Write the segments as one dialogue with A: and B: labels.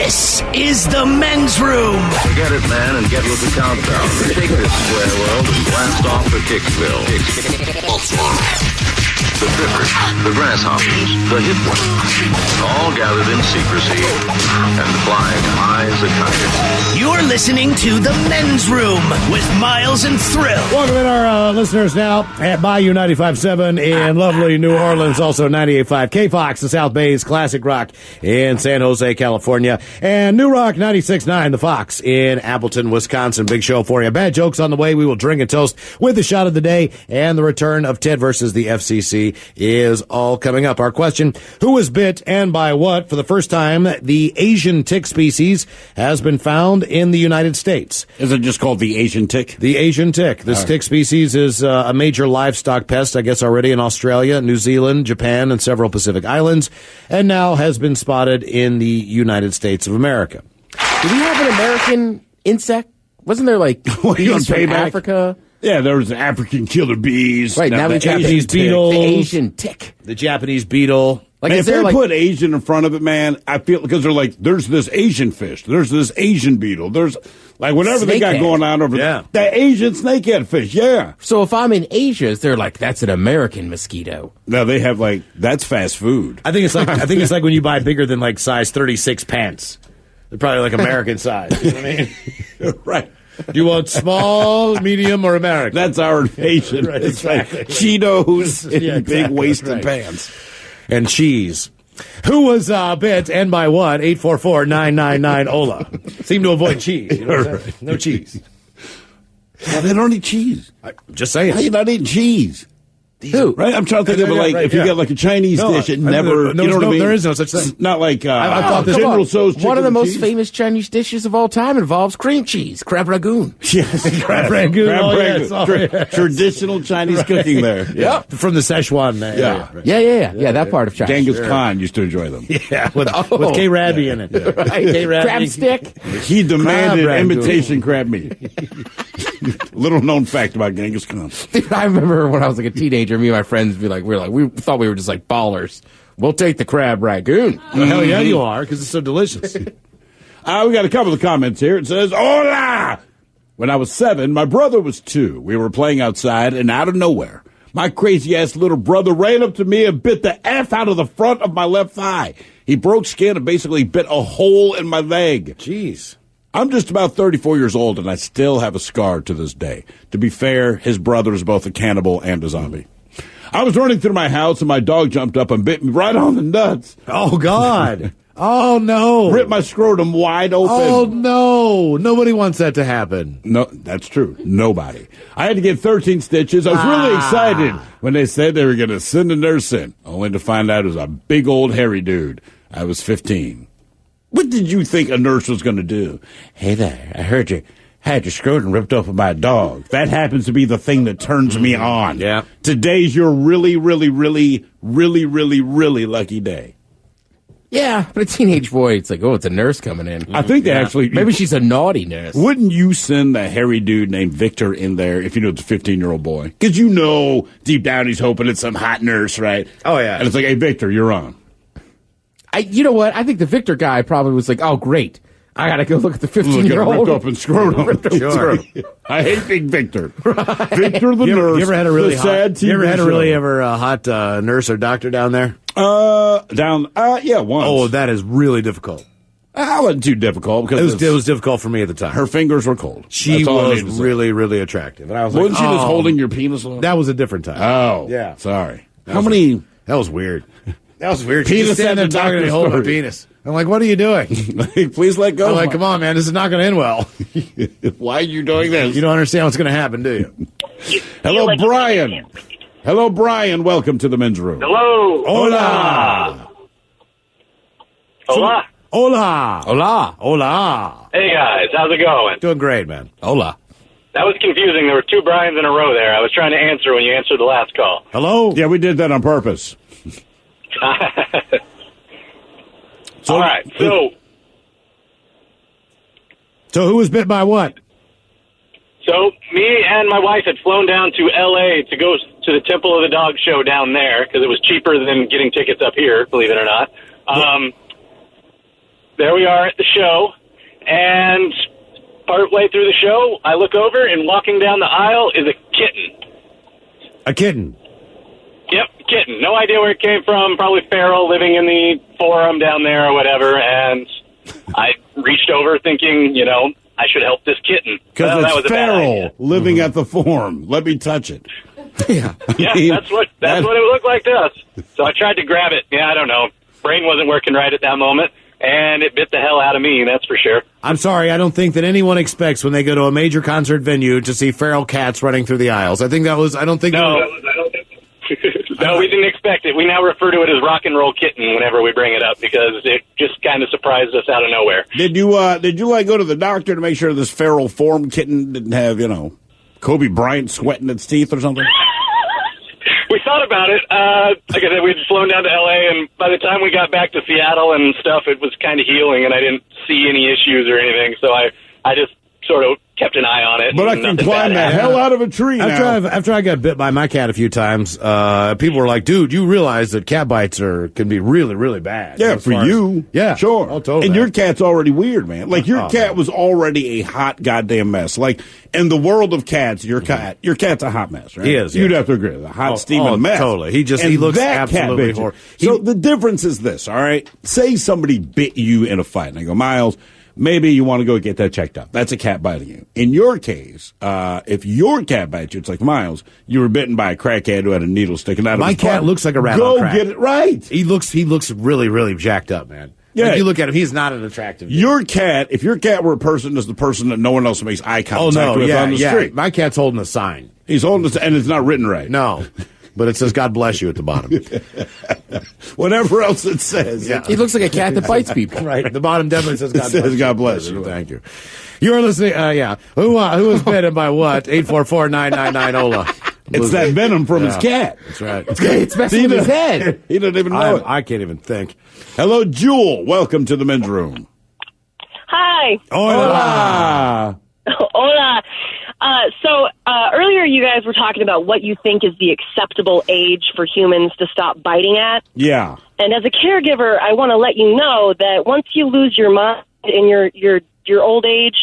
A: This is the men's room.
B: Get it, man, and get with the countdown. Take this square world and blast off for Kicksville. The trippers, the grasshoppers, the hip ones, all gathered in secrecy and flying high as a kite.
A: You're listening to the men's room with Miles and Thrill.
C: Welcome in our listeners now at Bayou 95.7 in lovely New Orleans, also 98.5 K-Fox, the South Bay's Classic Rock in San Jose, California, and New Rock 96.9, the Fox in Appleton, Wisconsin. Big show for you. Bad jokes on the way. We will drink and toast with the shot of the day, and the return of Ted versus the FCC is all coming up. Our question, who was bit and by what? For the first time, the Asian tick species has been found in the United States.
D: Is it just called the Asian tick?
C: The Asian tick. This tick species is a major livestock pest, I guess, already in Australia, New Zealand, Japan, and several Pacific islands, and now has been spotted in the United States of America.
E: Do we have an American insect? Wasn't there like bees from Africa?
D: Yeah, there was African killer bees.
E: Right, now we have
C: Japanese beetle.
E: The Asian tick.
C: The Japanese beetle.
D: Like, man, if they put Asian in front of it, man, I feel, because they're like, there's this Asian fish, there's this Asian beetle, there's like whatever they got going on over there. The Asian snakehead fish, yeah.
E: So if I'm in Asia, they're like, that's an American mosquito.
D: No, they have like, that's fast food.
C: I think it's like when you buy bigger than like size 36 pants. They're probably like American size. You know what I mean?
D: Right.
C: Do you want small, medium, or American?
D: That's our Asian.
C: Right,
D: it's
C: exactly.
D: like Cheetos in
C: exactly,
D: big waisted
C: right.
D: pants.
C: And cheese. Who was bit and by what? 844-999-OLA. Seem to avoid cheese. You know what I'm saying? No cheese.
D: Yeah, they don't eat cheese.
C: I'm just saying.
D: How you not eating cheese?
E: Who?
D: Right? I'm trying to think of like, if you get like a Chinese dish, it never, you know what I mean?
C: There is no such thing.
D: It's not like,
C: I thought this
D: General Tso's chicken
E: one of the
D: and
E: most
D: cheese.
E: famous Chinese dishes of all time involves cream cheese, crab ragoon.
D: Yes,
C: Crab ragoon.
D: Traditional Chinese cooking there.
C: Yeah. From the Szechuan.
E: Yeah. That part of China.
D: Genghis Khan used to enjoy them.
C: Yeah, with K-Rabi in it.
E: Right.
C: K-Rabi.
E: Crab stick.
D: He demanded
C: Crab ragoon.
D: imitation crab meat. Little known fact about Genghis Khan.
E: Dude, I remember when I was like a teenager, me and my friends would be like, we thought we were just like ballers. We'll take the crab ragoon.
C: Well, hell yeah, you are, because it's so delicious.
D: We got a couple of comments here. It says, "Hola!" When I was 7, my brother was 2. We were playing outside, and out of nowhere, my crazy-ass little brother ran up to me and bit the F out of the front of my left thigh. He broke skin and basically bit a hole in my leg.
C: Jeez.
D: I'm just about 34 years old, and I still have a scar to this day. To be fair, his brother is both a cannibal and a zombie. I was running through my house, and my dog jumped up and bit me right on the nuts.
C: Oh, God. Oh, no.
D: Ripped my scrotum wide open.
C: Oh, no. Nobody wants that to happen.
D: No, that's true. Nobody. I had to get 13 stitches. I was really excited when they said they were going to send a nurse in, only to find out it was a big old hairy dude. I was 15. What did you think a nurse was going to do? Hey there, I heard you had your scrotum ripped open by a dog. That happens to be the thing that turns me on.
C: Yeah.
D: Today's your really, really, really, really, really, really lucky day.
E: Yeah, but a teenage boy, it's like, oh, it's a nurse coming in.
D: I think they actually...
E: Maybe she's a naughty nurse.
D: Wouldn't you send the hairy dude named Victor in there if you know it's a 15-year-old boy? Because you know deep down he's hoping it's some hot nurse, right?
C: Oh, yeah.
D: And it's like, hey, Victor, you're on.
E: You know what? I think the Victor guy probably was like, oh, great. I got to go look at the 15-year-old.
D: Ripped open scrotum.
C: Sure.
D: I hate Big Victor. Victor the nurse.
C: You ever had a really hot,
D: TV
C: hot nurse or doctor down there?
D: Yeah, once.
C: Oh, that is really difficult.
D: I wasn't too difficult because
C: It was difficult for me at the time.
D: her fingers were cold.
C: She
D: That's all I
C: was
D: needed to say.
C: really, really attractive. And I was
D: Wasn't
C: like,
D: she just holding your penis?
C: That was a different time.
D: Oh,
C: Yeah.
D: Sorry.
C: That was weird. That was weird. She's
D: Penis
C: just standing there
D: at the
C: talking to me,
D: doctor's
C: holding my
D: story.
C: penis. I'm like, what are you doing?
D: Please let go.
C: I'm like, come on, man. This is not going to end well.
D: Why are you doing this?
C: You don't understand what's going to happen, do you?
D: Hello, Brian. Hello, Brian. Welcome to the men's room.
F: Hello.
C: Hola.
F: Hola.
C: Hola.
E: Hola.
C: Hola.
F: Hey, guys. How's it going?
C: Doing great, man.
E: Hola.
F: That was confusing. There were 2 Brians in a row there. I was trying to answer when you answered the last call.
C: Hello.
D: Yeah, we did that on purpose.
F: All right.
C: So who was bit by what?
F: So me and my wife had flown down to L.A. to go to the Temple of the Dog show down there because it was cheaper than getting tickets up here, believe it or not. there we are at the show, and partway through the show, I look over, and walking down the aisle is a kitten.
C: A kitten.
F: Yep, kitten. No idea where it came from. Probably feral, living in the forum down there or whatever. And I reached over thinking, I should help this kitten.
D: Because
F: that was
D: it's
F: a bad
D: feral
F: idea.
D: living at the forum. Let me touch it.
E: Yeah.
F: Yeah, that's what it looked like to us. So I tried to grab it. Yeah, I don't know. Brain wasn't working right at that moment. And it bit the hell out of me, that's for sure.
C: I'm sorry, I don't think that anyone expects when they go to a major concert venue to see feral cats running through the aisles. I don't think.
F: No, no, we didn't expect it. We now refer to it as rock and roll kitten whenever we bring it up because it just kind of surprised us out of nowhere.
D: Did you go to the doctor to make sure this feral form kitten didn't have, Kobe Bryant sweating its teeth or something?
F: We thought about it. Like I said, we'd flown down to L.A., and by the time we got back to Seattle and stuff, it was kind of healing, and I didn't see any issues or anything, so I just sort of kept an eye on it.
D: But I can climb the hell out of a tree now.
C: After I got bit by my cat a few times, people were like, dude, you realize that cat bites can be really, really bad.
D: Yeah, for you.
C: Yeah.
D: Sure.
C: Oh, totally.
D: And your cat's already weird, man. Like, your cat was already a hot goddamn mess. Like, in the world of cats, your cat's a hot mess, right?
C: He is,
D: You'd
C: yeah.
D: have to agree. A hot, steaming mess.
C: Totally. He looks
D: that
C: absolutely
D: cat
C: horrible.
D: So the difference is this, all right? Say somebody bit you in a fight, and I go, Miles, maybe you want to go get that checked out. That's a cat biting you. In your case, if your cat bites you, it's like, Miles, you were bitten by a crackhead who had a needle sticking out of his
C: My cat
D: butt.
C: looks like a rat
D: Go
C: on crack.
D: get it right.
C: He looks really, really jacked up, man.
D: Yeah.
C: If you look at him, he's not an attractive dude.
D: Your cat, if your cat were a person, is the person that no one else makes eye contact with on the street.
C: My cat's holding a sign.
D: He's holding it, and it's not written right.
C: No. But it says, God bless you at the bottom.
D: Whatever else it says.
C: Yeah.
E: He looks like a cat that bites people.
C: Right. The bottom definitely says, God
D: It says,
C: bless you.
D: God bless you.
C: Thank you. You're listening, yeah. Who was bitten by what? 844-999-OLA.
D: It's that venom from his cat.
C: That's right.
E: It's messing with his head.
D: He doesn't even know it.
C: I can't even think.
D: Hello, Jewel. Welcome to the men's room.
G: Hi.
D: Hola.
G: Hola. So earlier you guys were talking about what you think is the acceptable age for humans to stop biting at.
D: Yeah.
G: And as a caregiver, I want to let you know that once you lose your mind in your old age,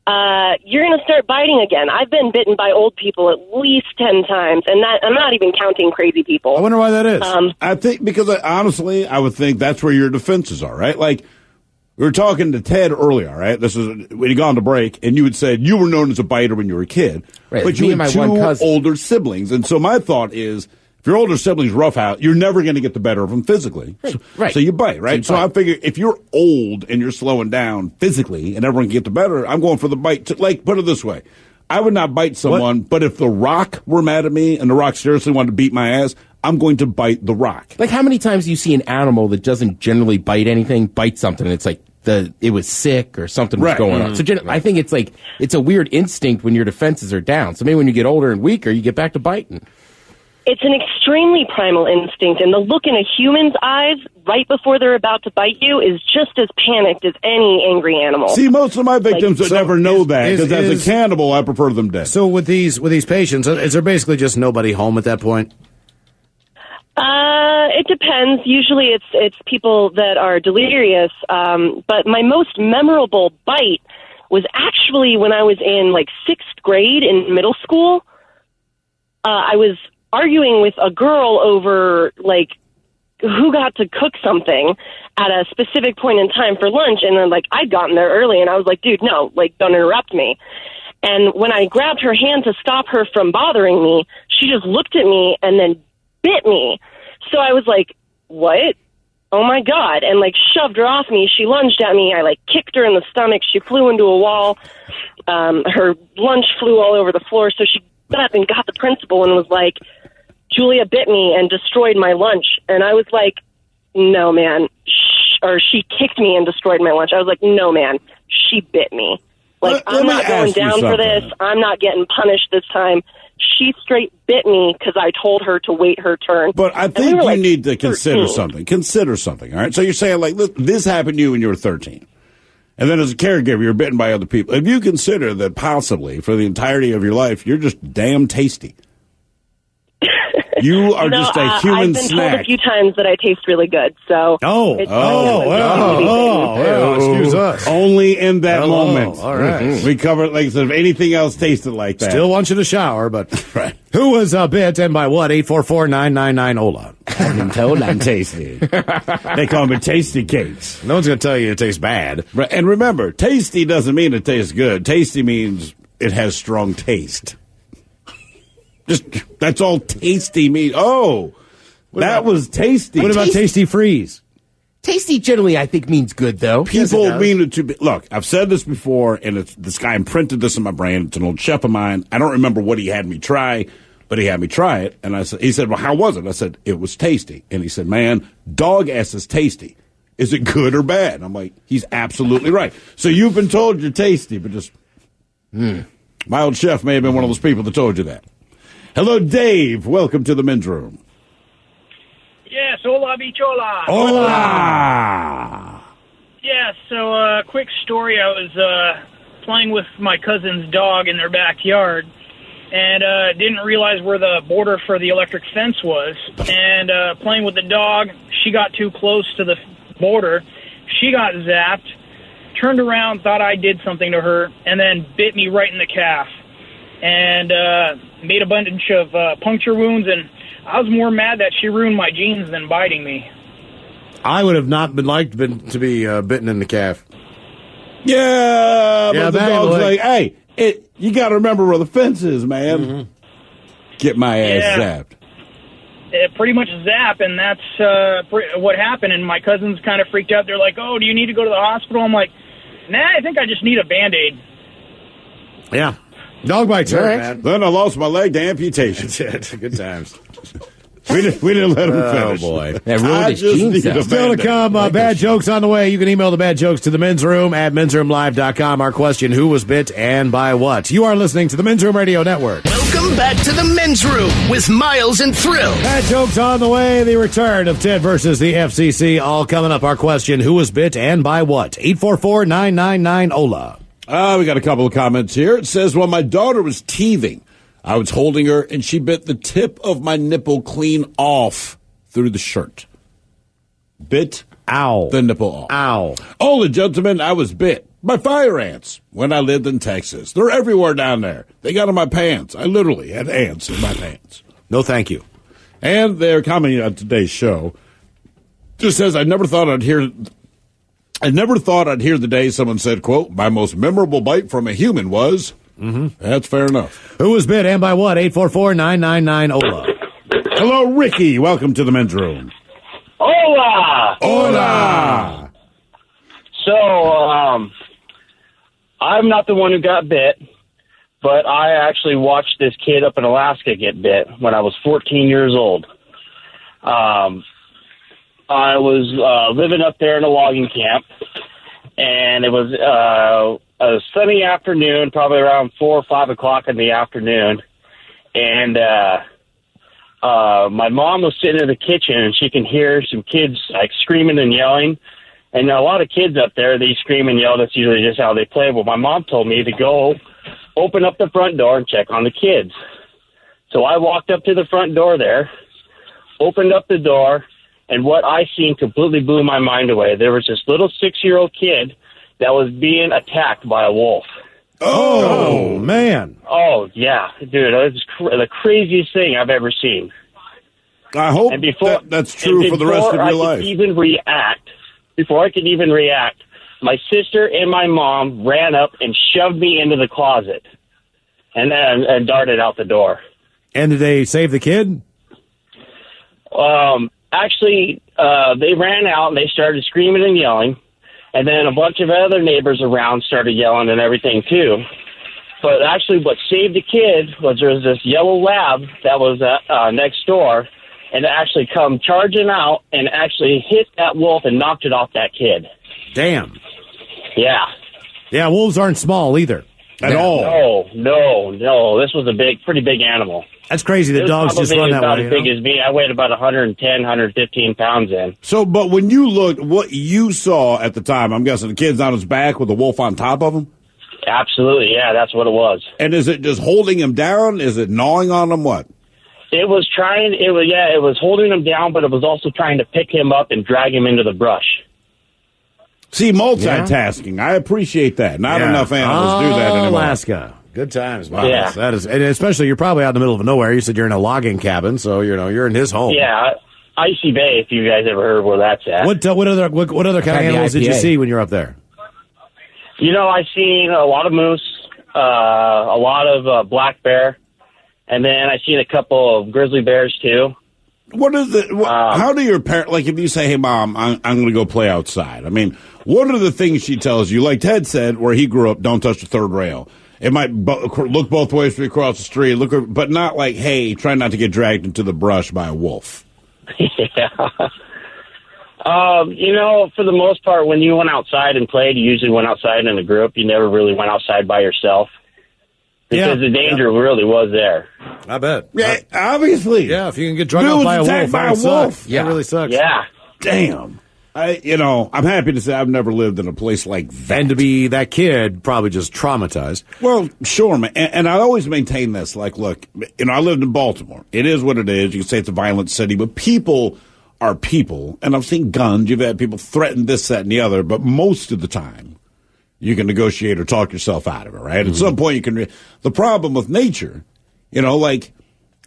G: you're going to start biting again. I've been bitten by old people at least 10 times, and I'm not even counting crazy people.
C: I wonder why that is.
D: I think because, honestly, I would think that's where your defenses are, right? Like, we were talking to Ted earlier, all right? This is when he gone to break, and you had said you were known as a biter when you were a kid,
E: Right,
D: but
E: me
D: you
E: and
D: had
E: my one
D: two
E: cousin.
D: older siblings, and so my thought is, if your older siblings rough out, you're never going to get the better of them physically.
E: Right.
D: So you bite, right? So I figure if you're old and you're slowing down physically, and everyone can get the better, I'm going for the bite. Like, put it this way. I would not bite someone, but if The Rock were mad at me and The Rock seriously wanted to beat my ass, I'm going to bite The Rock.
E: Like, how many times do you see an animal that doesn't generally bite anything, bite something, and it's like it was sick or something was
D: Right.
E: going on. So I think it's a weird instinct when your defenses are down. So maybe when you get older and weaker, you get back to biting.
G: It's an extremely primal instinct, and the look in a human's eyes right before they're about to bite you is just as panicked as any angry animal.
D: See, most of my victims would never know that, because as
C: is-
D: a cannibal, I prefer them dead.
C: So with these patients, is there basically just nobody home at that point?
G: It depends. Usually it's people that are delirious. But my most memorable bite was actually when I was in like 6th grade in middle school. I was arguing with a girl over like who got to cook something at a specific point in time for lunch. And then like I'd gotten there early and I was like, dude, no, like don't interrupt me. And when I grabbed her hand to stop her from bothering me, she just looked at me and then bit me. So I was like, what? Oh my God. And like shoved her off me. She lunged at me. I like kicked her in the stomach. She flew into a wall. Her lunch flew all over the floor. So she got up and got the principal and was like, Julia bit me and destroyed my lunch. And I was like, no, man. Or she kicked me and destroyed my lunch. I was like, no, man. She bit me. Like,
D: Let
G: I'm
D: me
G: not going
D: ask you
G: down for
D: something.
G: this. I'm not getting punished this time. She straight bit me because I told her to wait her turn.
D: But I
G: And
D: think
G: we were,
D: you
G: like,
D: need to consider
G: 13.
D: something. Consider something, all right? So you're saying, like, look, this happened to you when you were 13. And then as a caregiver, you're bitten by other people. If you consider that possibly for the entirety of your life, you're just damn tasty. You are just a human
G: I've been told
D: snack.
G: a few times that I taste really good. So
C: Oh,
G: it's
C: oh,
G: definitely something to be bitten.
C: was.
D: Only in that
C: Hello.
D: moment.
C: All right.
D: We covered, like I said, if anything else tasted like that.
C: Still want you to shower, but
D: Right.
C: who was bit and by what? 844-999-OLA.
D: I've been told I'm tasty. They call me Tasty Cakes.
C: No one's going to tell you it tastes bad.
D: Right. And remember, tasty doesn't mean it tastes good. Tasty means it has strong taste. Just that's all tasty means. Oh, that was tasty.
C: What about Tasty Freeze?
E: Tasty generally, I think, means good, though.
D: People
C: Yes, it
D: mean it to be. Look, I've said this before, and this guy imprinted this in my brain. It's an old chef of mine. I don't remember what he had me try, but he had me try it. And he said, well, how was it? I said, it was tasty. And he said, man, dog ass is tasty. Is it good or bad? And I'm like, he's absolutely right. So you've been told you're tasty, but just, my old chef may have been one of those people that told you that. Hello, Dave. Welcome to the men's room.
H: Yes, hola bichola.
D: Hola.
H: Yeah, so quick story. I was playing with my cousin's dog in their backyard and didn't realize where the border for the electric fence was. And playing with the dog, she got too close to the border. She got zapped, turned around, thought I did something to her, and then bit me right in the calf and made a bunch of puncture wounds. And I was more mad that she ruined my jeans than biting me.
C: I would have not to be bitten in the calf.
D: Yeah, but the
C: back in
D: dog's
C: the leg.
D: like, hey, you got to remember where the fence is, man.
C: Mm-hmm.
D: Get my ass
H: Yeah.
D: zapped.
H: It pretty much zap, and that's what happened. And my cousins kind of freaked out. They're like, oh, do you need to go to the hospital? I'm like, nah, I think I just need a Band-Aid.
C: Yeah. Dog bites hurt, man.
D: Then I lost my leg to amputation.
C: That's it. Good times.
D: We didn't let him
C: Oh,
D: finish.
C: boy.
E: That ruined
D: I
E: his
D: just
E: jeans,
D: need
E: though.
D: a
C: Still to
D: Band-Aid.
C: come, bad jokes on the way. You can email the bad jokes to the men's room at mensroomlive.com. Our question, who was bit and by what? You are listening to the Men's Room Radio Network.
A: Welcome back to the men's room with Miles and Thrill.
C: Bad jokes on the way. The return of Ted versus the FCC. All coming up. Our question, who was bit and by what? 844-999-OLA.
D: We got a couple of comments here. It says, well, my daughter was teething. I was holding her, and she bit the tip of my nipple clean off through the shirt. Bit
C: Ow.
D: the nipple off.
C: Ow.
D: Oh, gentlemen, I was bit by fire ants when I lived in Texas. They're everywhere down there. They got in my pants. I literally had ants in my pants.
C: No, thank you.
D: And they're commenting on today's show. Just says, I never thought I'd hear the day someone said, quote, my most memorable bite from a human was. That's fair enough.
C: Who was bit and by what? 844-999-OLA.
D: Hello, Ricky. Welcome to the men's room.
I: Hola!
D: Hola.
I: So, I'm not the one who got bit, but I actually watched this kid up in Alaska get bit when I was 14 years old. I was living up there in a logging camp, and it was a sunny afternoon, probably around 4 or 5 o'clock in the afternoon, and my mom was sitting in the kitchen, and she can hear some kids like screaming and yelling. And a lot of kids up there, they scream and yell. That's usually just how they play. Well, my mom told me to go open up the front door and check on the kids. So I walked up to the front door there, opened up the door, and what I seen completely blew my mind away. There was this little 6-year-old kid that was being attacked by a wolf.
C: Oh, man.
I: Oh, yeah. Dude, it was the craziest thing I've ever seen.
D: I hope that's true for the rest of your life.
I: Before I could even react, my sister and my mom ran up and shoved me into the closet and darted out the door.
C: And did they save the kid?
I: Actually, they ran out and they started screaming and yelling. And then a bunch of other neighbors around started yelling and everything, too. But actually what saved the kid was there was this yellow lab that was next door, and it actually come charging out and actually hit that wolf and knocked it off that kid.
C: Damn.
I: Yeah.
C: Yeah, wolves aren't small either. At all.
I: No. This was a pretty big animal.
C: That's crazy. The dogs just run that
I: about
C: way.
I: as big as me. I weighed about 110, 115 pounds in.
D: So, but when you looked, what you saw at the time, I'm guessing the kid's on his back with the wolf on top of him?
I: Absolutely, yeah, that's what it was.
D: And is it just holding him down? Is it gnawing on him? What?
I: It was holding him down, but it was also trying to pick him up and drag him into the brush.
D: See, multitasking. I appreciate that. Not enough animals do that anymore.
C: Alaska. Good times, Miles.
I: Yeah.
C: That is, and especially you're probably out in the middle of nowhere. You said you're in a logging cabin, so you're in his home.
I: Yeah, Icy Bay, if you guys ever heard where that's at.
C: What other kind of animals did you see when you're up there?
I: I seen a lot of moose, a lot of black bear, and then I seen a couple of grizzly bears too.
D: What is how do your parents, like if you say, hey, Mom, I'm going to go play outside. I mean, what are the things she tells you? Like Ted said, where he grew up, don't touch the third rail. It might look both ways when you cross the street, but not like, hey, try not to get dragged into the brush by a wolf.
I: Yeah. For the most part, when you went outside and played, you usually went outside in a group. You never really went outside by yourself. Because the danger really was there.
C: I bet.
D: Yeah, obviously.
C: Yeah, if you can get drunk out by a wolf,
D: yeah,
C: it really sucks.
I: Yeah.
D: Damn. I'm happy to say I've never lived in a place like that.
C: And to be that kid, probably just traumatized.
D: Well, sure, man. And I always maintain this. Like, look, I lived in Baltimore. It is what it is. You can say it's a violent city, but people are people. And I've seen guns. You've had people threaten this, that, and the other. But most of the time, you can negotiate or talk yourself out of it, right? Mm-hmm. At some point, you can. The problem with nature, like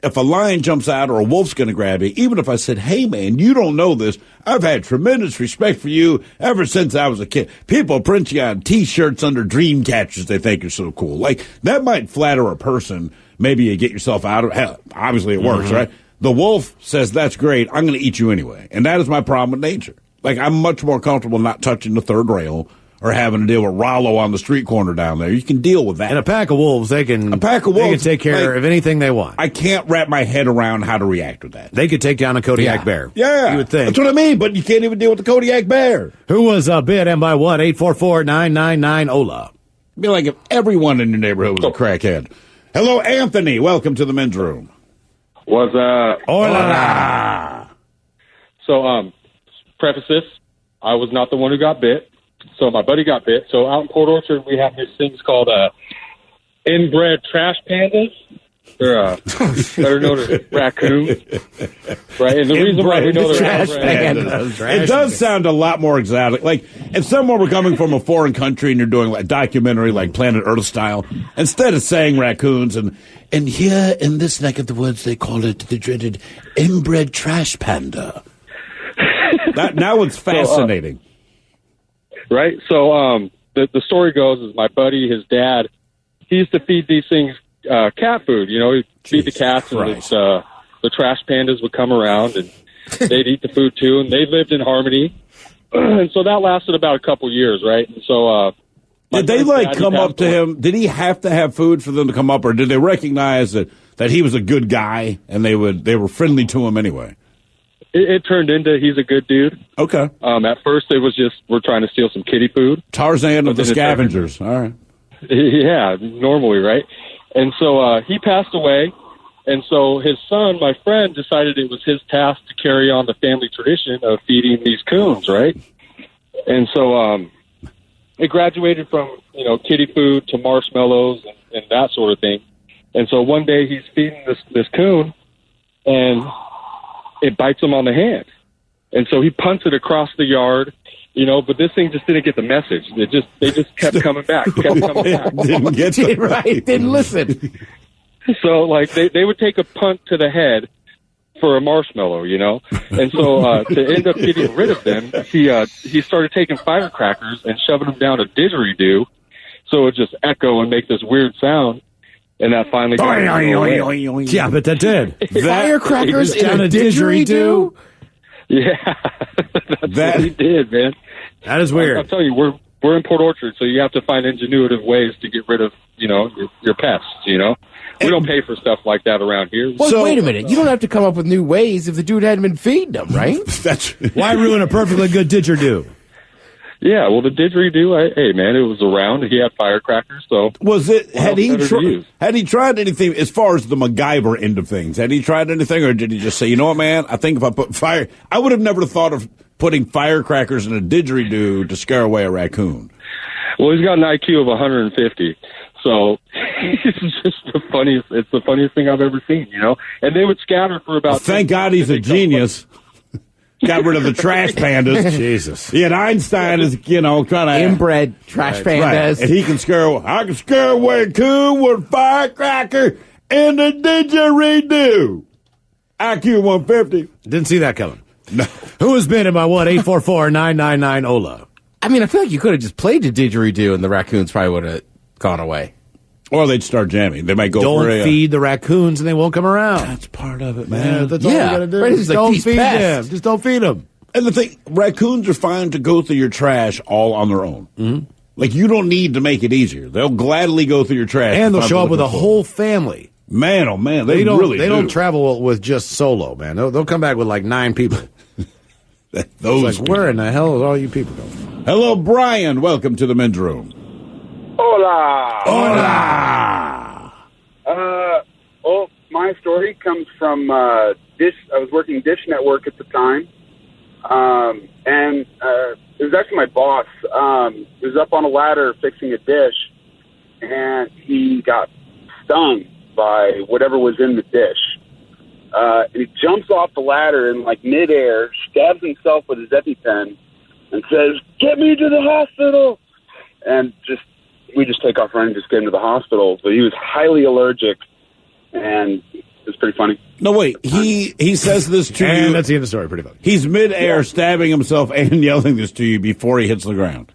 D: if a lion jumps out or a wolf's going to grab you, even if I said, hey, man, you don't know this, I've had tremendous respect for you ever since I was a kid. People print you on T-shirts under dream catchers. They think you're so cool. Like, that might flatter a person. Maybe you get yourself out of it. Hell, obviously it works, right? The wolf says, that's great. I'm going to eat you anyway. And that is my problem with nature. Like, I'm much more comfortable not touching the third rail or having to deal with Rollo on the street corner down there. You can deal with that.
C: And a pack of wolves, they can take care of anything they want.
D: I can't wrap my head around how to react with that.
C: They could take down a Kodiak bear.
D: Yeah.
C: You would think.
D: That's what I mean, but you can't even deal with the Kodiak bear.
C: Who was bit and by what? 844-999-OLA.
D: It'd be like if everyone in your neighborhood was a crackhead. Hello, Anthony. Welcome to the men's room.
J: What's up?
C: Hola.
J: So, preface this, I was not the one who got bit. So my buddy got bit. So out in Port Orchard, we have these things called inbred trash pandas. They're better known as raccoons. Right? And the reason why we know they're
D: trash pandas. It does sound a lot more exotic. Like, if someone were coming from a foreign country and you're doing like a documentary like Planet Earth style, instead of saying raccoons and here in this neck of the woods they call it the dreaded inbred trash panda. Now it's fascinating.
J: Right? So the story goes is my buddy, his dad, he used to feed these things cat food. He'd feed the cats, and the trash pandas would come around, and they'd eat the food, too, and they lived in harmony. And so that lasted about a couple years, right? And so
D: did they, come up to him? Did he have to have food for them to come up, or did they recognize that he was a good guy, and they were friendly to him anyway?
J: It turned into he's a good dude.
D: Okay.
J: At first, it was just we're trying to steal some kitty food.
D: Tarzan of the scavengers. All right.
J: Yeah, normally, right? And so he passed away, and so his son, my friend, decided it was his task to carry on the family tradition of feeding these coons, right? And so it graduated from kitty food to marshmallows and that sort of thing. And so one day he's feeding this coon, and it bites him on the hand. And so he punts it across the yard, but this thing just didn't get the message. They just kept coming back,
D: Didn't get it right.
E: Didn't listen.
J: So, they would take a punt to the head for a marshmallow, And so to end up getting rid of them, he started taking firecrackers and shoving them down a didgeridoo so it just echo and make this weird sound. And that finally got
C: Yeah, but that did.
E: Firecrackers in a didgeridoo?
J: Yeah, that's what he did, man.
C: That is weird.
J: I'll tell you, we're in Port Orchard, so you have to find ingenuitive ways to get rid of, your pests, We don't pay for stuff like that around here.
E: Well, wait a minute. You don't have to come up with new ways if the dude hadn't been feeding them, right?
C: Why ruin a perfectly good didgeridoo?
J: Yeah, well, the didgeridoo, hey, man, it was around. He had firecrackers, so...
D: Had he tried anything as far as the MacGyver end of things? Had he tried anything, or did he just say, you know what, man, I think if I put fire... I would have never thought of putting firecrackers in a didgeridoo to scare away a raccoon.
J: Well, he's got an IQ of 150, so it's just the funniest thing I've ever seen, And they would scatter for about...
D: Well, thank God he's a genius. got rid of the trash pandas.
C: Jesus.
D: Yet Einstein is, kind of
E: inbred trash pandas.
D: Right. And he can I can scare away a coon with a firecracker and a didgeridoo. IQ 150.
C: Didn't see that coming.
D: No.
C: Who has been in my 1-844-999-OLA?
E: I mean, I feel like you could have just played the didgeridoo and the raccoons probably would have gone away.
D: Or they'd start jamming. They might go
C: Don't
D: for a...
C: feed the raccoons and they won't come around.
D: That's part of it,
C: Yeah,
D: man.
C: that's all you got to do.
E: Right, it's
C: Just
E: like
C: don't
E: these
C: feed
E: pests.
C: them. Just don't feed them.
D: And the thing, raccoons are fine to go through your trash all on their own. Mm-hmm. Like, you don't need to make it easier. They'll gladly go through your trash.
C: And they'll
D: if
C: show
D: I'm
C: up with a
D: looking for
C: whole
D: it.
C: family.
D: Man, oh man, they
C: don't travel with just solo, man. They'll come back with like 9 people.
D: Those
C: like, where in the hell is all you people going from?
D: Hello, Brian. Welcome to the men's room.
K: Hola.
D: Hola.
K: Well, my story comes from Dish. I was working Dish Network at the time, and it was actually my boss. He was up on a ladder fixing a dish, and he got stung by whatever was in the dish. And he jumps off the ladder in like midair, stabs himself with his EpiPen, and says, "Get me to the hospital!" And we just take off running, just get him to the hospital. But he was highly allergic, and it was pretty funny.
D: No, wait. He says this to you.
C: And that's the end of the story. Pretty funny.
D: He's midair stabbing himself and yelling this to you before he hits the ground.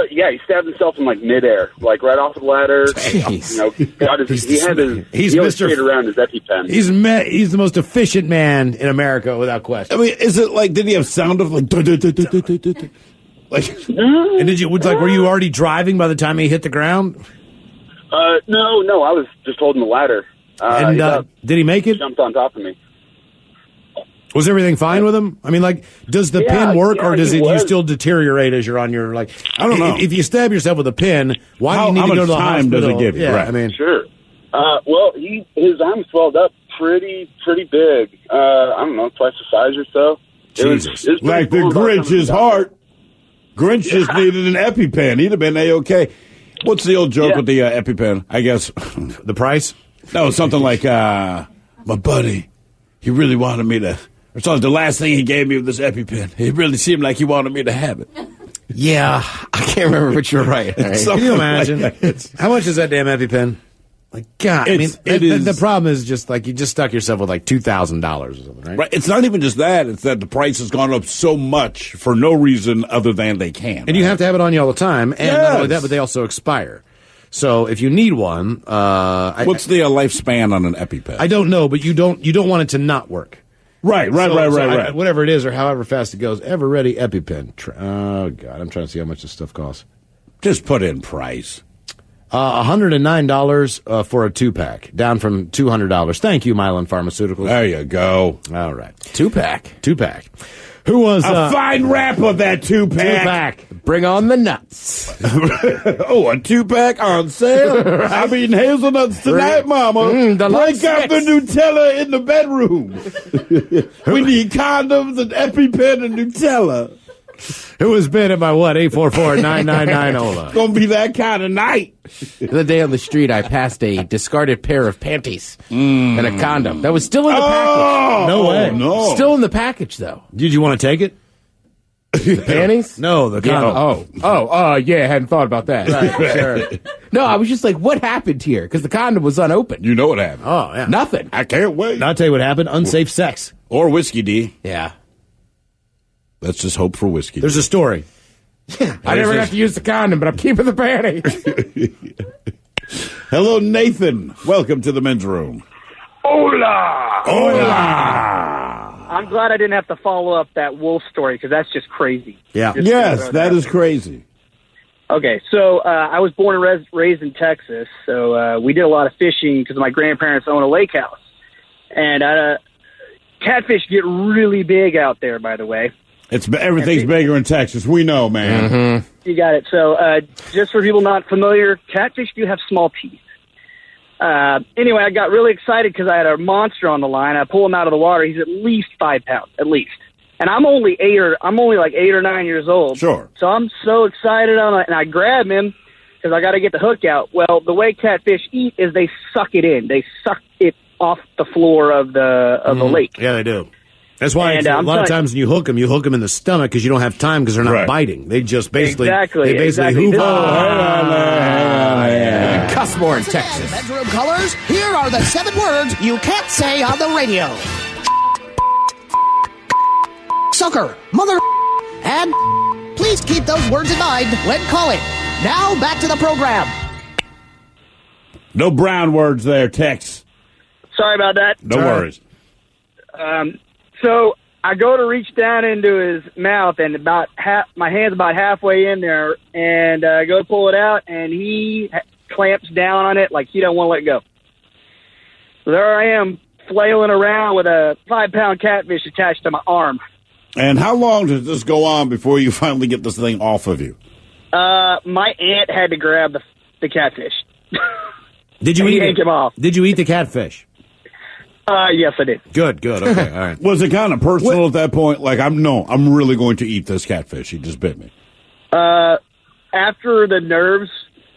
K: Yeah, he stabbed himself in like midair, like right off the ladder.
E: Jeez.
C: He's
K: always
C: Mr.
K: stayed around his EpiPen.
C: He's the most efficient man in America, without question.
D: I mean, is it like, did he have sound of like, like,
C: and were you already driving by the time he hit the ground?
K: No, I was just holding the ladder.
C: Did he make it?
K: Jumped on top of me.
C: Was everything fine with him? I mean, like, does the pin work, or does you still deteriorate as you're on your, like,
D: I don't know.
C: If you stab yourself with a pin, why do you need to go to the hospital?
D: How much time does it give you?
C: Yeah,
D: right.
C: I mean,
K: sure. Well, his arm swelled up pretty big. I don't know, twice the size or so.
C: Jesus.
K: It was
D: Like the
K: cool about
D: Grinch's
K: coming
D: heart. Grinch just needed an EpiPen. He'd have been A-OK. What's the old joke with the EpiPen? I guess.
C: The price?
D: No, something like, my buddy, he really wanted me to... Or something. The last thing he gave me was this EpiPen. It really seemed like he wanted me to have it.
E: Yeah, I can't remember, but you're right. Right?
C: Can you imagine? How much is that damn EpiPen? Like, God, the problem is just like you just stuck yourself with like $2,000 or something, right?
D: Right. It's not even just that. It's that the price has gone up so much for no reason other than they can.
C: And you have to have it on you all the time. And not only that, but they also expire. So if you need one,
D: what's the lifespan on an EpiPen?
C: I don't know, but you don't want it to not work.
D: Right.
C: Whatever it is, or however fast it goes, ever ready EpiPen. Oh God, I'm trying to see how much this stuff costs.
D: Just put in price.
C: $109 for a 2-pack, down from $200. Thank you, Mylan Pharmaceuticals.
D: There you go.
C: All right,
E: 2-pack.
C: Who was
D: a fine wrap of that 2-pack?
E: Bring on the nuts.
D: Oh, a 2-pack on sale. I'm eating hazelnuts tonight, Mama. Break out the Nutella in the bedroom. We need condoms and EpiPen and Nutella.
C: Who has been at my 844-999-OLA?
D: Gonna be that kind of night.
E: The other day on the street, I passed a discarded pair of panties and a condom that was still in the package.
C: No way.
D: No.
E: Still in the package, though.
C: Did you want to take it?
E: The panties?
C: No, the condom.
E: Yeah, I hadn't thought about that.
C: Right, sure.
E: No, I was just like, what happened here? Because the condom was unopened.
D: You know what happened.
C: Oh, yeah.
E: Nothing.
D: I can't wait.
C: I'll tell you what happened. Unsafe sex.
D: Or whiskey, D.
E: Yeah.
D: Let's just hope for whiskey.
C: There's a story.
E: I never got to use the condom, but I'm keeping the panties.
D: Hello, Nathan. Welcome to the men's room.
L: Hola!
D: Hola!
L: I'm glad I didn't have to follow up that wolf story because that's just crazy.
C: Yeah.
D: Yes, that is crazy.
L: Okay, so I was born and raised in Texas, so we did a lot of fishing because my grandparents own a lake house. And catfish get really big out there, by the way.
D: Everything's bigger in Texas. We know, man.
E: Mm-hmm.
L: You got it. So just for people not familiar, catfish do have small teeth. Anyway, I got really excited because I had a monster on the line. I pull him out of the water. He's at least 5 pounds, at least. And I'm only like 8 or 9 years old.
D: Sure.
L: So I'm so excited, and I grab him because I got to get the hook out. Well, the way catfish eat is they suck it in. They suck it off the floor of the lake.
C: Yeah, they do. That's why
L: And,
C: a lot of times when you hook them in the stomach because you don't have time because they're not biting. They just basically
L: Exactly.
C: hoof.
E: Cuss more in Texas.
A: Bedroom colors, here are the 7 words you can't say on the radio. Sucker, mother, and please keep those words in mind when calling. Now, back to the program.
D: No brown words there, Tex.
L: Sorry about that.
D: No worries.
L: So I go to reach down into his mouth, and my hand's about halfway in there, and I go to pull it out, and he clamps down on it like he don't want to let go. So there I am, flailing around with a 5-pound catfish attached to my arm.
D: And how long does this go on before you finally get this thing off of you?
L: My aunt had to grab the catfish.
C: Did you
L: yank him off?
C: Did you eat the catfish?
L: Yes, I did.
C: Good. Okay, all right.
D: Was it kind of personal at that point? Like, I'm really going to eat this catfish. He just bit me.
L: After the nerves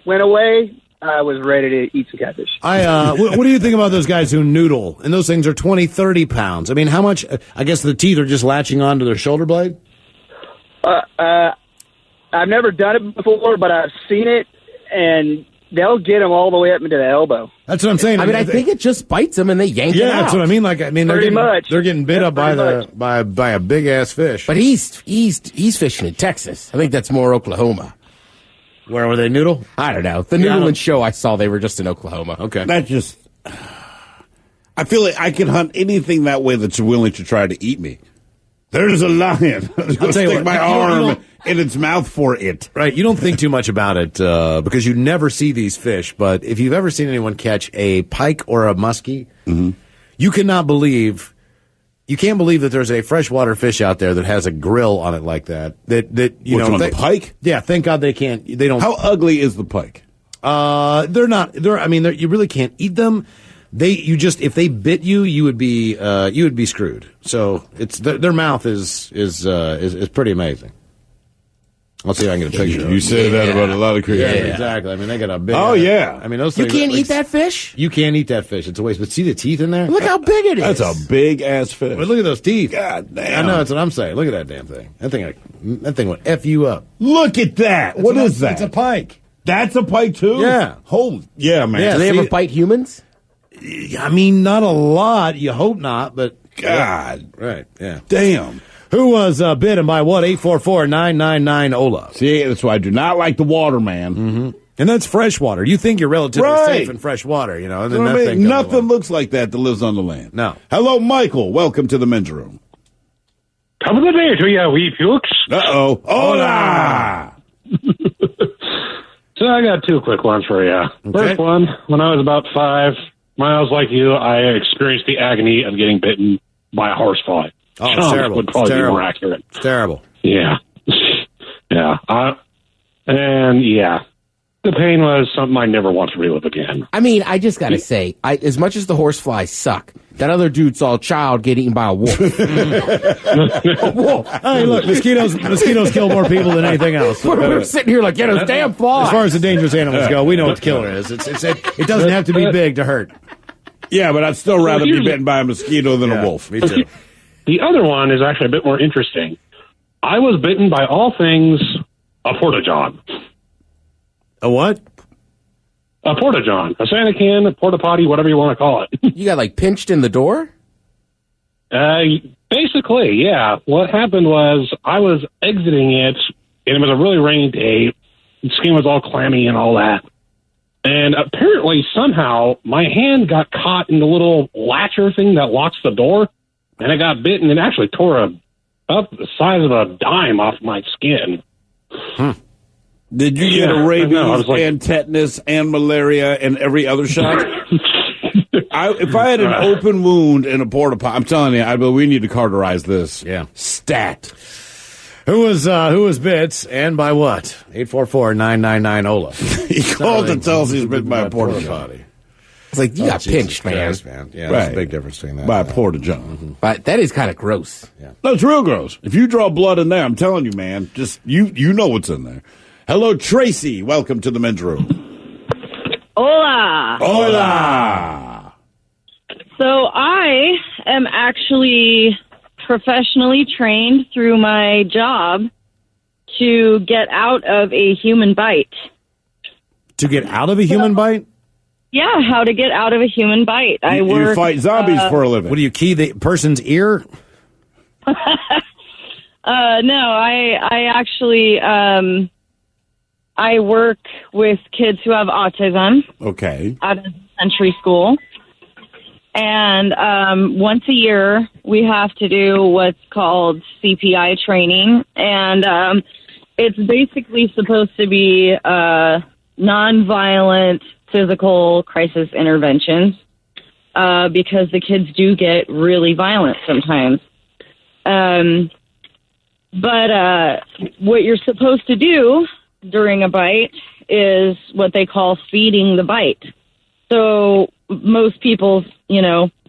L: went away, I was ready to eat some catfish.
C: What do you think about those guys who noodle? And those things are 20, 30 pounds. I mean, how much? I guess the teeth are just latching onto their shoulder blade?
L: I've never done it before, but I've seen it, and they'll get them all the way up into the elbow.
C: That's what I'm saying.
E: I think it just bites them and they yank it out.
C: Yeah, that's what I mean. They're getting bit up by a big ass fish.
E: But he's fishing in Texas. I think that's more Oklahoma.
C: Where were they noodle?
E: I don't know. The noodling show I saw, they were just in Oklahoma.
C: Okay.
D: That just... I feel like I can hunt anything that way that's willing to try to eat me. There's a lion. I'm going to stick my arm in its mouth for it.
C: Right. You don't think too much about it because you never see these fish. But if you've ever seen anyone catch a pike or a muskie, you can't believe that there's a freshwater fish out there that has a grill on it like that. The
D: pike?
C: Yeah. Thank God they don't.
D: How ugly is the pike?
C: They're not. You really can't eat them. If they bit you, you would be screwed. So it's their mouth is pretty amazing. I'll see if I can get a picture.
D: You say that about a lot of creatures.
C: Yeah, exactly. I mean, they got a big.
D: Oh yeah.
C: I mean, those
E: You
C: things.
E: can't eat that fish?
C: You can't eat that fish. It's a waste. But see the teeth in there?
E: Look how big it is.
D: That's a big ass fish.
C: But look at those teeth.
D: God damn.
C: I know, that's what I'm saying. Look at that damn thing. That thing would F you up.
D: Look at that. What is that?
C: It's a pike.
D: That's a pike too?
C: Yeah.
D: Holy. Yeah, man.
C: Yeah,
E: Do they ever bite humans?
C: I mean, not a lot. You hope not, but
D: God.
C: Right. Yeah.
D: Damn.
C: Who was bitten by what? 844-999-OLA.
D: See, that's why I do not like the water, man.
C: Mm-hmm. And that's freshwater. You think you're relatively safe in fresh water, And then
D: nothing looks like that lives on the land.
C: No.
D: Hello, Michael. Welcome to the men's room.
M: Top of the day to you, wee pukes.
D: Uh-oh. Hola!
M: So I got 2 quick ones for you.
C: Okay.
M: First one, when I was about 5, when I was like you, I experienced the agony of getting bitten by a horsefly.
C: Oh, it's terrible.
M: Would probably be more accurate.
C: It's terrible.
M: Yeah. Yeah. The pain was something I never want to relive again.
E: I mean, I just got to say, as much as the horseflies suck, that other dude saw a child get eaten by a wolf.
C: A wolf. Hey, look, mosquitoes kill more people than anything else.
E: We're sitting here like, those damn flies.
C: As far as the dangerous animals go, we know what the killer is. It doesn't have to be big to hurt.
D: Yeah, but I'd still rather be bitten by a mosquito than a wolf.
C: Me too.
M: The other one is actually a bit more interesting. I was bitten by all things a porta-john.
C: A what?
M: A porta-john. A Santa can, a porta-potty, whatever you want to call it.
E: You got, pinched in the door?
M: Basically, yeah. What happened was I was exiting it, and it was a really rainy day. The skin was all clammy and all that. And apparently, somehow, my hand got caught in the little latcher thing that locks the door, and it got bitten and actually tore up the size of a dime off my skin.
D: Did you get a rabies and tetanus and malaria and every other shot? If I had an open wound in a porta potty, I'm telling you, we need to cauterize this.
C: Yeah.
D: Stat.
C: Who was bit and by what? 844-999-OLA.
D: He called to tell us he's bitten by a porta potty.
E: It's like, you got pinched, man.
C: Yeah, there's a big difference between that.
D: By a porta john.
C: Mm-hmm.
E: But that is kind of gross.
C: Yeah.
D: No, it's real gross. If you draw blood in there, I'm telling you, man, just you know what's in there. Hello, Tracy. Welcome to the men's room.
N: Hola.
D: Hola.
N: So I am actually professionally trained through my job to get out of a human bite.
C: To get out of a human bite?
N: Yeah, how to get out of a human bite.
D: You fight zombies for a living.
C: What do you key the person's ear?
N: No, I actually I work with kids who have autism.
D: Okay.
N: Out of elementary school. And once a year, we have to do what's called CPI training. And it's basically supposed to be nonviolent physical crisis interventions because the kids do get really violent sometimes. But what you're supposed to do during a bite is what they call feeding the bite. So most people's,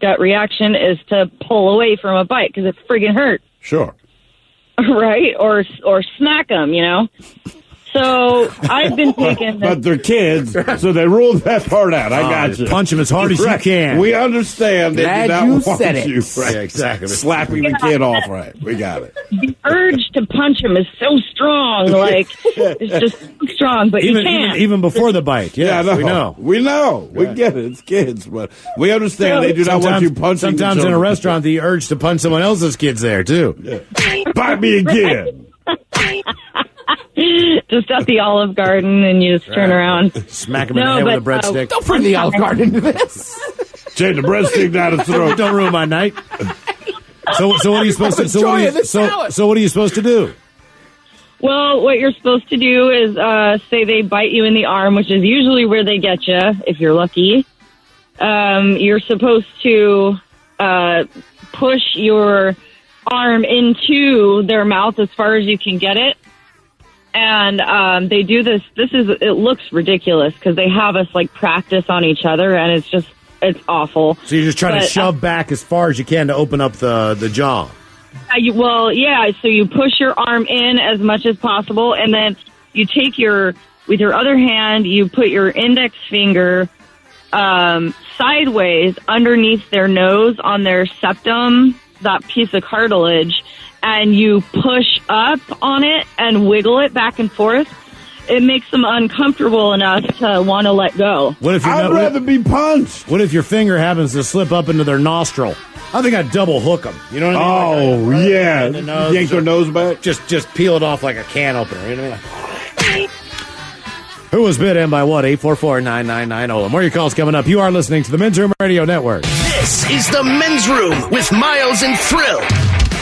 N: gut reaction is to pull away from a bite because it friggin' hurts.
D: Sure.
N: Right? Or smack them, So I've been taking
D: But they're kids, so they ruled that part out. I got you.
C: Punch them as hard as you can.
D: We understand.
E: Glad
D: they do
E: you
D: not want
E: said it.
D: you. Right.
C: Yeah, exactly.
D: Slapping the kid off, right. We got it.
N: The urge to punch him is so strong. Like, it's just so strong, but you can't.
C: Even before the bite. Yes,
D: no.
C: we know.
D: We know. We get it. It's kids. But we understand they do not want you punching
C: Sometimes in a restaurant, the urge to punch someone else's kid's there, too.
D: Yeah. Bite me again.
N: Just at the Olive Garden, and you just turn around.
C: Smack him in the head with a breadstick.
E: Don't bring the Olive Garden into this.
D: Take the breadstick down his throat.
C: Don't ruin my night. So what are you supposed to? So what are you supposed to do?
N: Well, what you're supposed to do is say they bite you in the arm, which is usually where they get you, if you're lucky. You're supposed to push your arm into their mouth as far as you can get it. And they do this. It looks ridiculous because they have us practice on each other, and it's awful.
C: So you're just trying to shove back as far as you can to open up the jaw.
N: So you push your arm in as much as possible, and then you take with your other hand, you put your index finger sideways underneath their nose on their septum, that piece of cartilage, and you push up on it and wiggle it back and forth. It makes them uncomfortable enough to want to let go.
D: I'd rather be punched.
C: What if your finger happens to slip up into their nostril? I think I'd double hook them. You know what I mean?
D: Yeah. Yank their nose back?
C: Just peel it off like a can opener. You know what I mean? Who was bit and by what? 844-999-OLA. More of your calls coming up. You are listening to the Men's Room Radio Network.
A: This is the Men's Room with Miles and Thrill.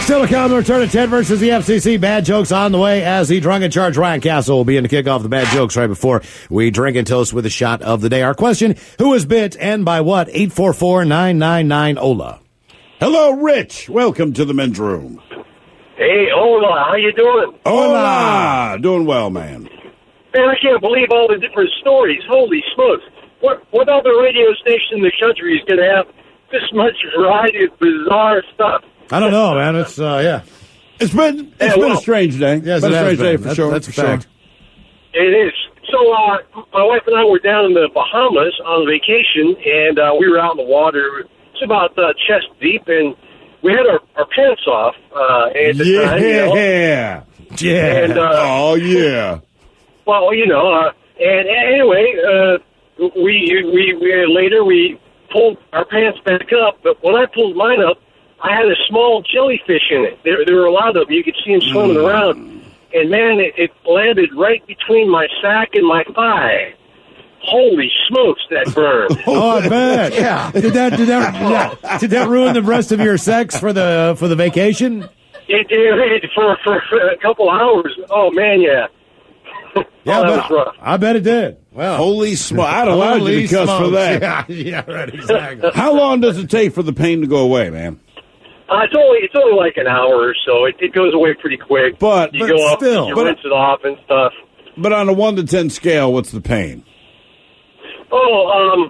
C: Still to come, the return of Ted versus the FCC. Bad jokes on the way as the drunk in charge Ryan Castle will be in to kick off the bad jokes right before we drink and toast with a shot of the day. Our question, who was bit and by what? 844-999-OLA.
D: Hello, Rich. Welcome to the Men's Room.
O: Hey, Ola, how you doing?
D: Hola. Doing well, man.
O: Man, I can't believe all the different stories. Holy smokes. What other radio station in the country is going to have this much variety of bizarre stuff?
C: I don't know, man. It's, yeah.
D: It's been a strange day.
C: Yes,
D: been
C: it
D: a
C: has
D: strange day
C: been.
D: for sure.
C: That's a
D: for sure.
C: fact.
O: It is. So, my wife and I were down in the Bahamas on vacation, and we were out in the water. It's about chest deep, and we had our pants off at the time.
D: Yeah.
O: And,
D: oh, yeah.
O: Well, and anyway, we later we pulled our pants back up, but when I pulled mine up, I had a small jellyfish in it. There were a lot of them. You could see them swimming around. And, man, it landed right between my sack and my thigh. Holy smokes, that burned.
C: Oh, I bet. Yeah. Did that ruin the rest of your sex for the vacation?
O: It did for a couple hours. Oh, man, yeah.
C: Yeah,
O: that was rough.
C: I bet it did. Well,
D: holy smokes. I'd allow you to cuss for that.
C: Yeah, right, exactly.
D: How long does it take for the pain to go away, man?
O: It's only like an hour or so. It goes away pretty quick.
D: But
O: you go up, you rinse it off and stuff.
D: But on a 1 to 10 scale, what's the pain?
O: Oh,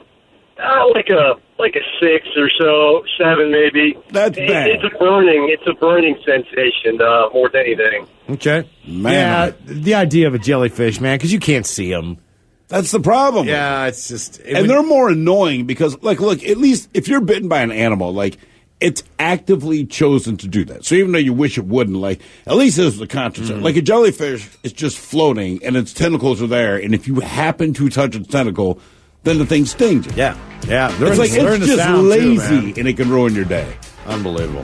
O: like a 6 or so, 7 maybe.
D: That's bad.
O: It's a burning sensation more than anything.
C: Okay,
D: man.
C: Yeah, the idea of a jellyfish, man, because you can't see them.
D: That's the problem.
C: Yeah, it's just,
D: and they're more annoying because, look, at least if you're bitten by an animal, it's actively chosen to do that. So even though you wish it wouldn't, like, at least there's the conscience. Like a jellyfish is just floating and its tentacles are there, and if you happen to touch its tentacle, then the thing stings you.
C: Yeah.
D: It's just lazy, and it can ruin your day.
C: Unbelievable.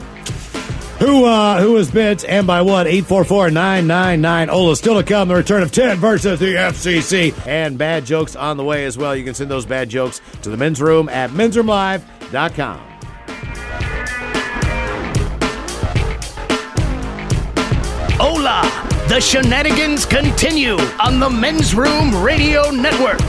C: Who is bit and by what? 844-999. Ola still to come. The return of Ted versus the FCC. And bad jokes on the way as well. You can send those bad jokes to the men's room at mensroomlive.com.
A: Hola! The shenanigans continue on the Men's Room Radio Network.